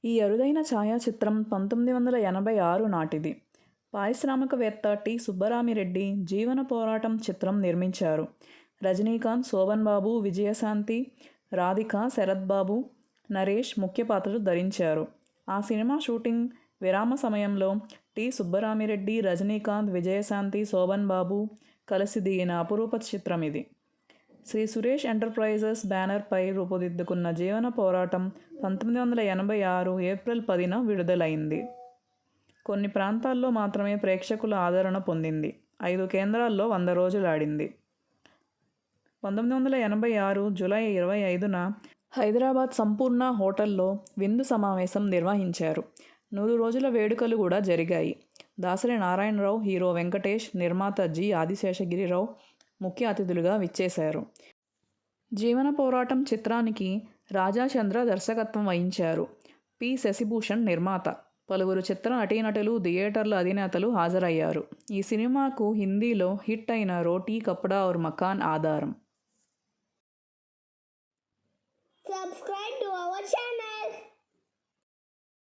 ఈ అరుదైన ఛాయాచిత్రం 1986 నాటిది. పారిశ్రామికవేత్త టి. సుబ్బరామిరెడ్డి జీవన పోరాటం చిత్రం నిర్మించారు. రజనీకాంత్, శోభన్ బాబు, విజయశాంతి, రాధిక, శరత్ బాబు, నరేష్ ముఖ్య పాత్రలు ధరించారు. ఆ సినిమా షూటింగ్ విరామ సమయంలో టి. సుబ్బరామిరెడ్డి, రజనీకాంత్, విజయశాంతి, శోభన్ బాబు కలిసి దిగిన అపురూప చిత్రం ఇది. శ్రీ సురేష్ ఎంటర్ప్రైజెస్ బ్యానర్పై రూపుదిద్దుకున్న జీవన పోరాటం 1986 ఏప్రిల్ 10న విడుదలైంది. కొన్ని ప్రాంతాల్లో మాత్రమే ప్రేక్షకుల ఆదరణ పొందింది. 5 కేంద్రాల్లో 100 రోజులు ఆడింది. 1986 జూలై 25న హైదరాబాద్ సంపూర్ణ హోటల్లో విందు సమావేశం నిర్వహించారు. 100 రోజుల వేడుకలు కూడా జరిగాయి. దాసరి నారాయణరావు, హీరో వెంకటేష్, నిర్మాత జి. ఆదిశేషగిరిరావు ముఖ్య అతిథులుగా విచ్చేశారు. జీవన పోరాటం చిత్రానికి రాజాచంద్ర దర్శకత్వం వహించారు. పి. శశిభూషణ్ నిర్మాత. పలువురు చిత్ర నటీనటులు, థియేటర్ల అధినేతలు హాజరయ్యారు. ఈ సినిమాకు హిందీలో హిట్ అయిన రోటీ కప్డా ఔర్ మకాన్ ఆధారం. Subscribe to our channel.